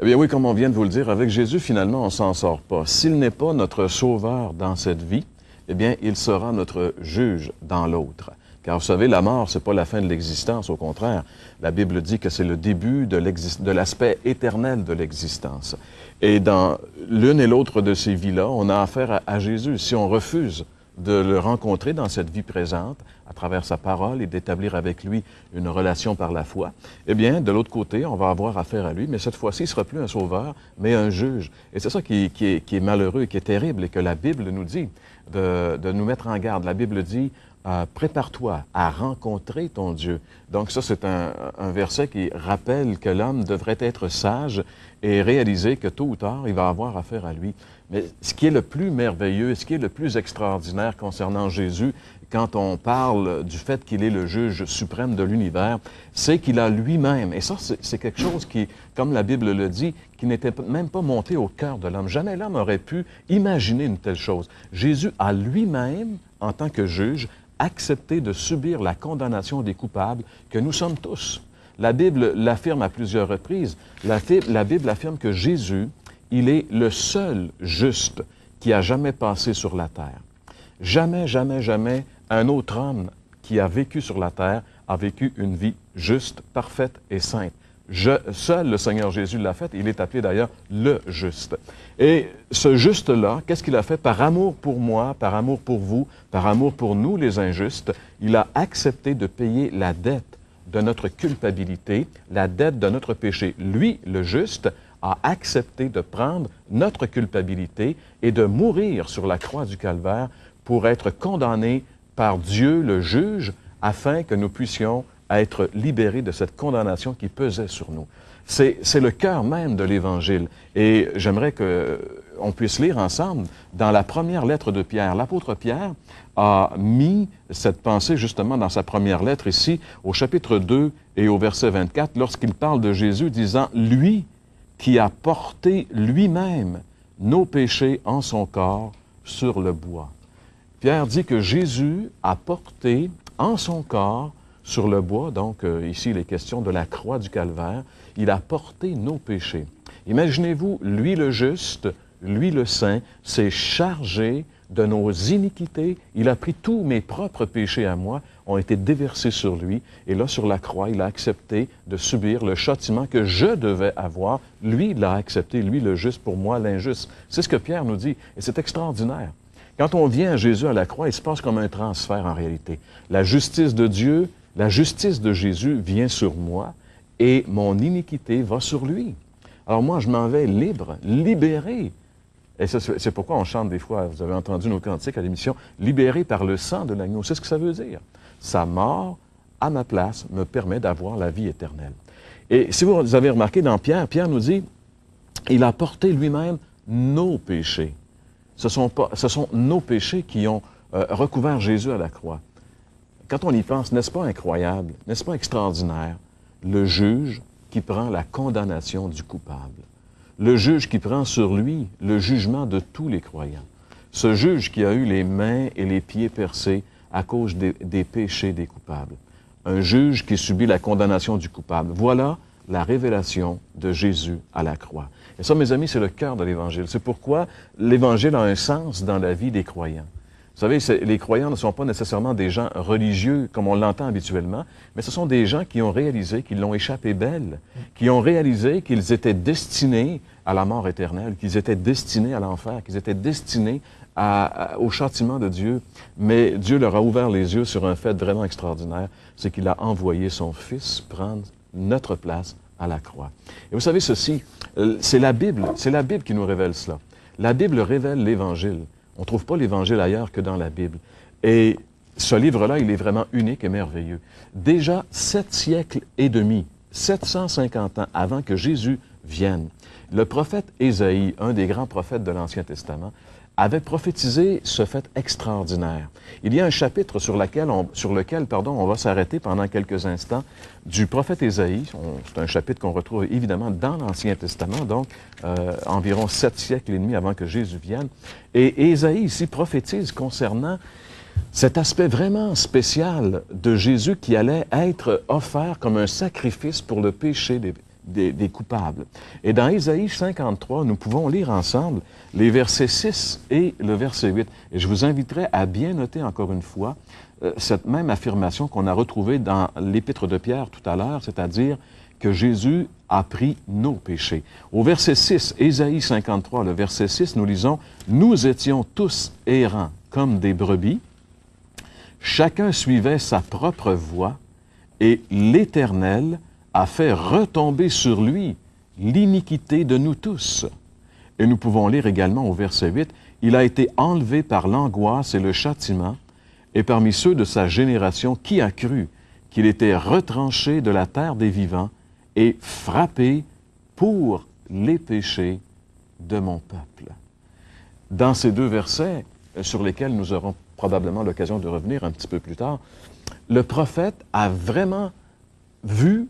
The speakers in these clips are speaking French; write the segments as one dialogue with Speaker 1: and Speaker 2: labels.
Speaker 1: Eh bien oui, comme on vient de vous le dire, avec Jésus, finalement, on ne s'en sort pas. S'il n'est pas notre sauveur dans cette vie, eh bien, il sera notre juge dans l'autre. Car vous savez, la mort, ce n'est pas la fin de l'existence, au contraire. La Bible dit que c'est le début de l'aspect éternel de l'existence. Et dans l'une et l'autre de ces vies-là, on a affaire à Jésus. Si on refuse de le rencontrer dans cette vie présente, à travers sa parole et d'établir avec lui une relation par la foi, eh bien, de l'autre côté, on va avoir affaire à lui, mais cette fois-ci, il ne sera plus un sauveur, mais un juge. Et c'est ça qui est malheureux et qui est terrible et que la Bible nous dit de nous mettre en garde. La Bible dit prépare-toi à rencontrer ton Dieu. Donc ça, c'est un verset qui rappelle que l'homme devrait être sage et réaliser que tôt ou tard, il va avoir affaire à lui. Mais ce qui est le plus merveilleux, ce qui est le plus extraordinaire concernant Jésus, quand on parle du fait qu'il est le juge suprême de l'univers, c'est qu'il a lui-même, et ça, c'est quelque chose qui, comme la Bible le dit, qui n'était même pas monté au cœur de l'homme. Jamais l'homme aurait pu imaginer une telle chose. Jésus a lui-même, en tant que juge, accepté de subir la condamnation des coupables que nous sommes tous. La Bible l'affirme à plusieurs reprises. La Bible affirme que Jésus, il est le seul juste qui a jamais passé sur la terre. Jamais, jamais, jamais un autre homme qui a vécu sur la terre a vécu une vie juste, parfaite et sainte. Seul le Seigneur Jésus l'a fait. Il est appelé d'ailleurs le juste. Et ce juste-là, qu'est-ce qu'il a fait? Par amour pour moi, par amour pour vous, par amour pour nous les injustes, il a accepté de payer la dette de notre culpabilité, la dette de notre péché. Lui, le juste, a accepté de prendre notre culpabilité et de mourir sur la croix du Calvaire pour être condamné par Dieu, le juge, afin que nous puissions être libérés de cette condamnation qui pesait sur nous. C'est le cœur même de l'Évangile. Et j'aimerais qu'on puisse lire ensemble dans la première lettre de Pierre. L'apôtre Pierre a mis cette pensée justement dans sa première lettre ici, au chapitre 2 et au verset 24, lorsqu'il parle de Jésus, disant « Lui qui a porté lui-même nos péchés en son corps sur le bois. » Pierre dit que Jésus a porté en son corps sur le bois, donc ici il est question de la croix du Calvaire, il a porté nos péchés. Imaginez-vous, lui le juste, lui le saint, s'est chargé de nos iniquités. Il a pris tous mes propres péchés à moi, ont été déversés sur lui, et là sur la croix, il a accepté de subir le châtiment que je devais avoir. Lui l'a accepté, lui le juste, pour moi l'injuste. C'est ce que Pierre nous dit, et c'est extraordinaire. Quand on vient à Jésus à la croix, il se passe comme un transfert en réalité. La justice de Dieu, la justice de Jésus vient sur moi et mon iniquité va sur lui. Alors moi, je m'en vais libre, libéré. Et c'est pourquoi on chante des fois, vous avez entendu nos cantiques à l'émission, « Libéré par le sang de l'agneau ». C'est ce que ça veut dire. Sa mort, à ma place, me permet d'avoir la vie éternelle. Et si vous avez remarqué dans Pierre, Pierre nous dit, il a porté lui-même nos péchés. Ce sont nos péchés qui ont recouvert Jésus à la croix. Quand on y pense, n'est-ce pas incroyable, n'est-ce pas extraordinaire, le juge qui prend la condamnation du coupable, le juge qui prend sur lui le jugement de tous les croyants, ce juge qui a eu les mains et les pieds percés à cause des péchés des coupables, un juge qui subit la condamnation du coupable. Voilà la révélation de Jésus à la croix. Et ça, mes amis, c'est le cœur de l'Évangile. C'est pourquoi l'Évangile a un sens dans la vie des croyants. Vous savez, les croyants ne sont pas nécessairement des gens religieux comme on l'entend habituellement, mais ce sont des gens qui ont réalisé qu'ils l'ont échappé belle, qui ont réalisé qu'ils étaient destinés à la mort éternelle, qu'ils étaient destinés à l'enfer, qu'ils étaient destinés au châtiment de Dieu. Mais Dieu leur a ouvert les yeux sur un fait vraiment extraordinaire, c'est qu'il a envoyé son Fils prendre notre place à la croix. Et vous savez ceci, c'est la Bible qui nous révèle cela. La Bible révèle l'Évangile. On ne trouve pas l'Évangile ailleurs que dans la Bible. Et ce livre-là, il est vraiment unique et merveilleux. Déjà 7 siècles et demi, 750 ans avant que Jésus vienne, le prophète Ésaïe, un des grands prophètes de l'Ancien Testament, avait prophétisé ce fait extraordinaire. Il y a un chapitre sur lequel on va s'arrêter pendant quelques instants du prophète Ésaïe. C'est un chapitre qu'on retrouve évidemment dans l'Ancien Testament, donc environ 7 siècles et demi avant que Jésus vienne. Et Ésaïe ici prophétise concernant cet aspect vraiment spécial de Jésus qui allait être offert comme un sacrifice pour le péché des coupables. Et dans Ésaïe 53, nous pouvons lire ensemble les versets 6 et le verset 8. Et je vous inviterai à bien noter encore une fois cette même affirmation qu'on a retrouvée dans l'Épître de Pierre tout à l'heure, c'est-à-dire que Jésus a pris nos péchés. Au verset 6, Ésaïe 53, le verset 6, nous lisons « Nous étions tous errants comme des brebis, chacun suivait sa propre voie, et l'Éternel a fait retomber sur lui l'iniquité de nous tous. » Et nous pouvons lire également au verset 8, « Il a été enlevé par l'angoisse et le châtiment, et parmi ceux de sa génération, qui a cru qu'il était retranché de la terre des vivants et frappé pour les péchés de mon peuple. » Dans ces deux versets, sur lesquels nous aurons probablement l'occasion de revenir un petit peu plus tard, le prophète a vraiment vu,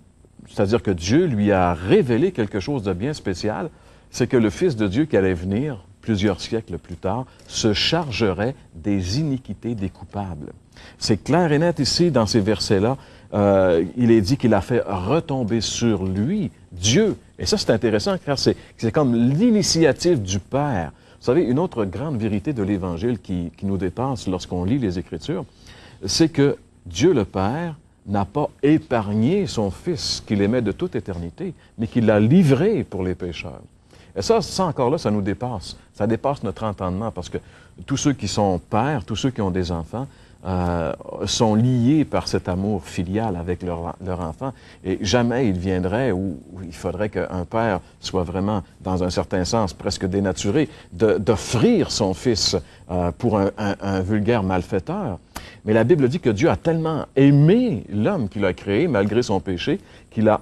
Speaker 1: c'est-à-dire que Dieu lui a révélé quelque chose de bien spécial, c'est que le Fils de Dieu qui allait venir plusieurs siècles plus tard, se chargerait des iniquités des coupables. C'est clair et net ici, dans ces versets-là, il est dit qu'il a fait retomber sur lui, Dieu. Et ça, c'est intéressant, car c'est comme l'initiative du Père. Vous savez, une autre grande vérité de l'Évangile qui nous dépasse lorsqu'on lit les Écritures, c'est que Dieu le Père n'a pas épargné son Fils qu'il aimait de toute éternité, mais qu'il l'a livré pour les pécheurs. Et ça encore là, ça nous dépasse. Ça dépasse notre entendement, parce que tous ceux qui sont pères, tous ceux qui ont des enfants, sont liés par cet amour filial avec leur enfant. Et jamais il viendrait où il faudrait qu'un père soit vraiment, dans un certain sens, presque dénaturé, d'offrir son fils pour un vulgaire malfaiteur. Mais la Bible dit que Dieu a tellement aimé l'homme qu'il a créé, malgré son péché, qu'il a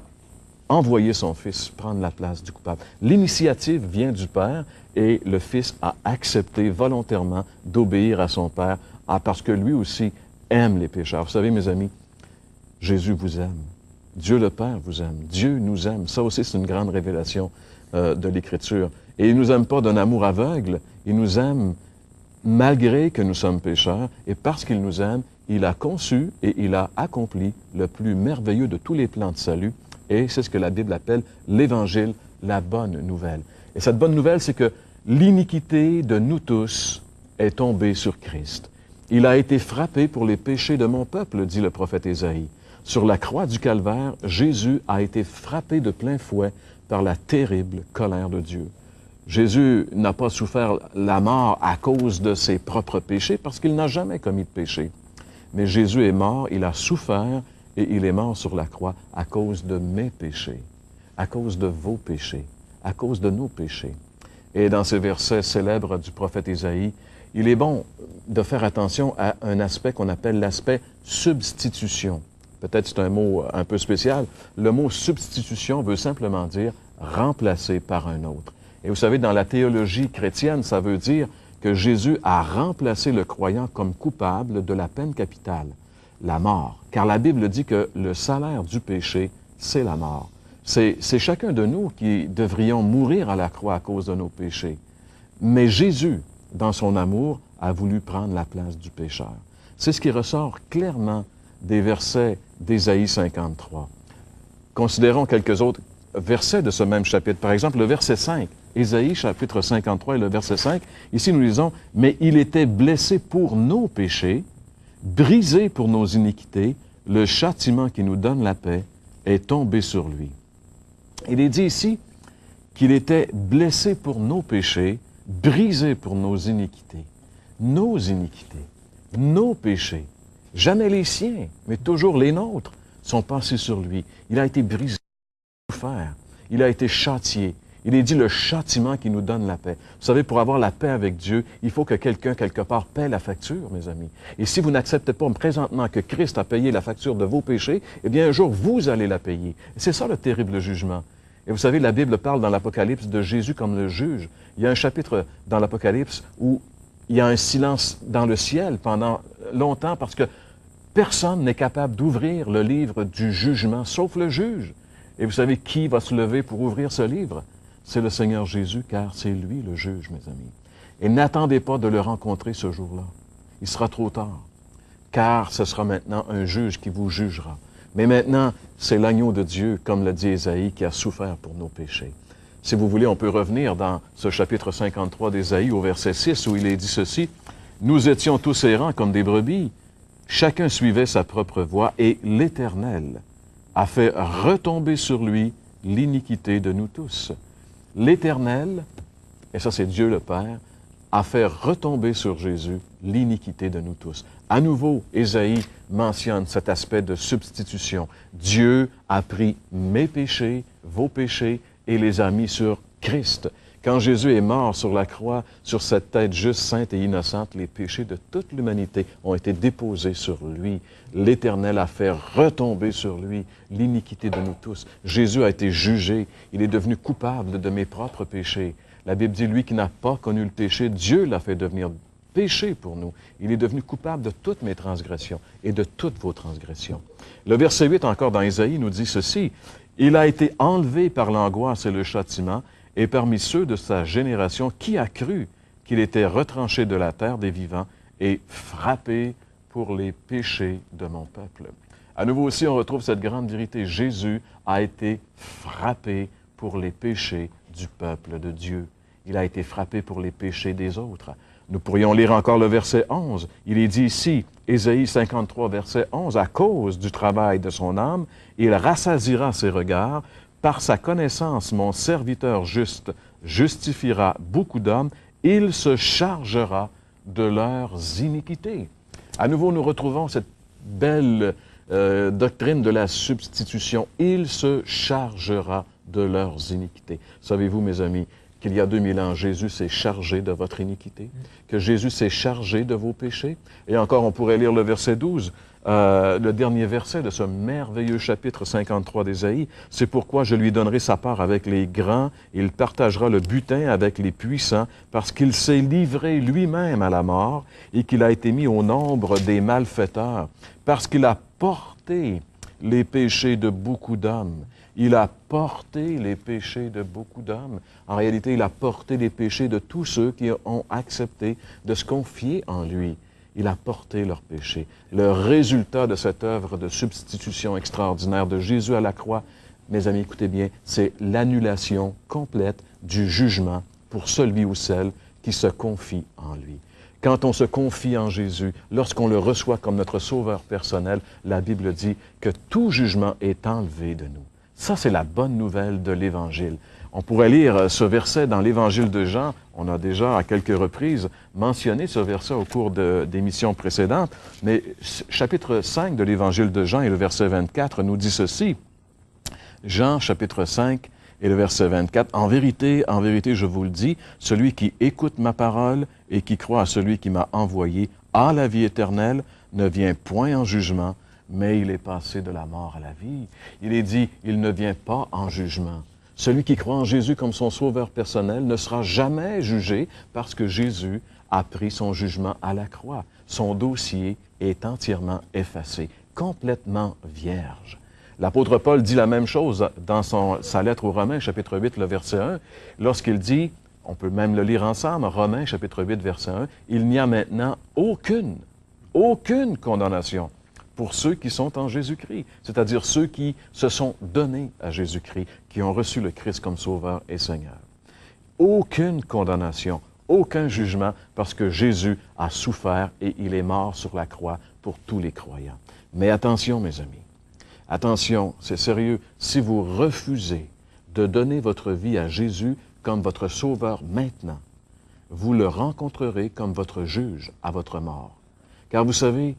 Speaker 1: envoyer son Fils prendre la place du coupable. L'initiative vient du Père et le Fils a accepté volontairement d'obéir à son Père parce que lui aussi aime les pécheurs. Vous savez, mes amis, Jésus vous aime. Dieu le Père vous aime. Dieu nous aime. Ça aussi, c'est une grande révélation de l'Écriture. Et il ne nous aime pas d'un amour aveugle. Il nous aime malgré que nous sommes pécheurs. Et parce qu'il nous aime, il a conçu et il a accompli le plus merveilleux de tous les plans de salut. Et c'est ce que la Bible appelle l'Évangile, la bonne nouvelle. Et cette bonne nouvelle, c'est que l'iniquité de nous tous est tombée sur Christ. Il a été frappé pour les péchés de mon peuple, dit le prophète Ésaïe. Sur la croix du Calvaire, Jésus a été frappé de plein fouet par la terrible colère de Dieu. Jésus n'a pas souffert la mort à cause de ses propres péchés, parce qu'il n'a jamais commis de péché. Mais Jésus est mort, il a souffert, et il est mort sur la croix à cause de mes péchés, à cause de vos péchés, à cause de nos péchés. Et dans ces versets célèbres du prophète Ésaïe, il est bon de faire attention à un aspect qu'on appelle l'aspect substitution. Peut-être c'est un mot un peu spécial. Le mot substitution veut simplement dire remplacer par un autre. Et vous savez, dans la théologie chrétienne, ça veut dire que Jésus a remplacé le croyant comme coupable de la peine capitale, la mort. Car la Bible dit que le salaire du péché, c'est la mort. C'est chacun de nous qui devrions mourir à la croix à cause de nos péchés. Mais Jésus, dans son amour, a voulu prendre la place du pécheur. C'est ce qui ressort clairement des versets d'Ésaïe 53. Considérons quelques autres versets de ce même chapitre. Par exemple, le verset 5, Ésaïe chapitre 53 et le verset 5. Ici, nous lisons « Mais il était blessé pour nos péchés, brisé pour nos iniquités, le châtiment qui nous donne la paix est tombé sur lui. » Il est dit ici qu'il était blessé pour nos péchés, brisé pour nos iniquités. Nos iniquités, nos péchés, jamais les siens, mais toujours les nôtres, sont passés sur lui. Il a été brisé, souffert, il a été châtié. Il est dit le châtiment qui nous donne la paix. Vous savez, pour avoir la paix avec Dieu, il faut que quelqu'un, quelque part, paie la facture, mes amis. Et si vous n'acceptez pas présentement que Christ a payé la facture de vos péchés, eh bien, un jour, vous allez la payer. C'est ça le terrible jugement. Et vous savez, la Bible parle dans l'Apocalypse de Jésus comme le juge. Il y a un chapitre dans l'Apocalypse où il y a un silence dans le ciel pendant longtemps parce que personne n'est capable d'ouvrir le livre du jugement, sauf le juge. Et vous savez qui va se lever pour ouvrir ce livre? C'est le Seigneur Jésus, car c'est lui le juge, mes amis. Et n'attendez pas de le rencontrer ce jour-là. Il sera trop tard, car ce sera maintenant un juge qui vous jugera. Mais maintenant, c'est l'agneau de Dieu, comme l'a dit Ésaïe, qui a souffert pour nos péchés. Si vous voulez, on peut revenir dans ce chapitre 53 d'Ésaïe au verset 6 où il est dit ceci. « Nous étions tous errants comme des brebis. Chacun suivait sa propre voie et l'Éternel a fait retomber sur lui l'iniquité de nous tous. » L'Éternel, et ça c'est Dieu le Père, a fait retomber sur Jésus l'iniquité de nous tous. À nouveau, Ésaïe mentionne cet aspect de substitution. Dieu a pris mes péchés, vos péchés, et les a mis sur Christ. Quand Jésus est mort sur la croix, sur cette tête juste, sainte et innocente, les péchés de toute l'humanité ont été déposés sur lui. L'Éternel a fait retomber sur lui l'iniquité de nous tous. Jésus a été jugé. Il est devenu coupable de mes propres péchés. La Bible dit, lui qui n'a pas connu le péché, Dieu l'a fait devenir péché pour nous. Il est devenu coupable de toutes mes transgressions et de toutes vos transgressions. Le verset 8 encore dans Ésaïe nous dit ceci. Il a été enlevé par l'angoisse et le châtiment, et parmi ceux de sa génération, qui a cru qu'il était retranché de la terre des vivants et frappé pour les péchés de mon peuple. À nouveau aussi, on retrouve cette grande vérité. Jésus a été frappé pour les péchés du peuple de Dieu. Il a été frappé pour les péchés des autres. Nous pourrions lire encore le verset 11. Il est dit ici, Ésaïe 53, verset 11, « À cause du travail de son âme, il rassasira ses regards. Par sa connaissance, mon serviteur juste justifiera beaucoup d'hommes. Il se chargera de leurs iniquités. » À nouveau, nous retrouvons cette belle doctrine de la substitution. Il se chargera de leurs iniquités. Savez-vous, mes amis, qu'il y a 2000 ans, Jésus s'est chargé de votre iniquité, que Jésus s'est chargé de vos péchés. Et encore, on pourrait lire le verset 12, le dernier verset de ce merveilleux chapitre 53 d'Ésaïe. « C'est pourquoi je lui donnerai sa part avec les grands, il partagera le butin avec les puissants, parce qu'il s'est livré lui-même à la mort et qu'il a été mis au nombre des malfaiteurs, parce qu'il a porté les péchés de beaucoup d'hommes. » Il a porté les péchés de beaucoup d'hommes. En réalité, il a porté les péchés de tous ceux qui ont accepté de se confier en lui. Il a porté leurs péchés. Le résultat de cette œuvre de substitution extraordinaire de Jésus à la croix, mes amis, écoutez bien, c'est l'annulation complète du jugement pour celui ou celle qui se confie en lui. Quand on se confie en Jésus, lorsqu'on le reçoit comme notre sauveur personnel, la Bible dit que tout jugement est enlevé de nous. Ça, c'est la bonne nouvelle de l'Évangile. On pourrait lire ce verset dans l'Évangile de Jean. On a déjà, à quelques reprises, mentionné ce verset au cours d'émissions précédentes. Mais chapitre 5 de l'Évangile de Jean et le verset 24 nous dit ceci. Jean, chapitre 5 et le verset 24. « En vérité, je vous le dis, celui qui écoute ma parole et qui croit à celui qui m'a envoyé a la vie éternelle, ne vient point en jugement, mais il est passé de la mort à la vie. » Il est dit, il ne vient pas en jugement. Celui qui croit en Jésus comme son sauveur personnel ne sera jamais jugé parce que Jésus a pris son jugement à la croix. Son dossier est entièrement effacé, complètement vierge. L'apôtre Paul dit la même chose dans sa lettre aux Romains, chapitre 8, le verset 1, lorsqu'il dit, on peut même le lire ensemble, Romains, chapitre 8, verset 1, « Il n'y a maintenant aucune condamnation pour ceux qui sont en Jésus-Christ, c'est-à-dire ceux qui se sont donnés à Jésus-Christ, qui ont reçu le Christ comme Sauveur et Seigneur. Aucune condamnation, aucun jugement, parce que Jésus a souffert et il est mort sur la croix pour tous les croyants. Mais attention, mes amis, attention, c'est sérieux, si vous refusez de donner votre vie à Jésus comme votre Sauveur maintenant, vous le rencontrerez comme votre juge à votre mort. Car vous savez,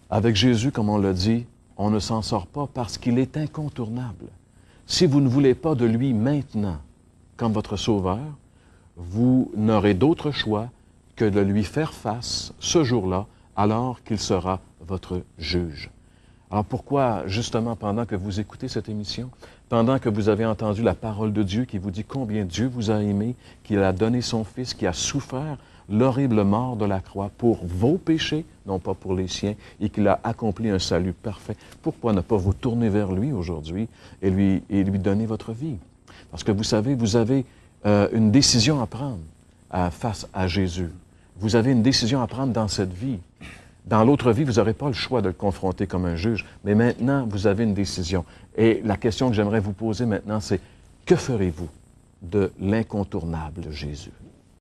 Speaker 1: avec Jésus, comme on l'a dit, on ne s'en sort pas parce qu'il est incontournable. Si vous ne voulez pas de lui maintenant comme votre Sauveur, vous n'aurez d'autre choix que de lui faire face ce jour-là, alors qu'il sera votre juge. Alors pourquoi, justement, pendant que vous écoutez cette émission, pendant que vous avez entendu la parole de Dieu qui vous dit combien Dieu vous a aimé, qu'il a donné son Fils, qui a souffert l'horrible mort de la croix pour vos péchés, non pas pour les siens, et qu'il a accompli un salut parfait, pourquoi ne pas vous tourner vers lui aujourd'hui et lui donner votre vie? Parce que vous savez, vous avez une décision à prendre face à Jésus. Vous avez une décision à prendre dans cette vie. Dans l'autre vie, vous n'aurez pas le choix de le confronter comme un juge, mais maintenant, vous avez une décision. Et la question que j'aimerais vous poser maintenant, c'est que ferez-vous de l'incontournable Jésus?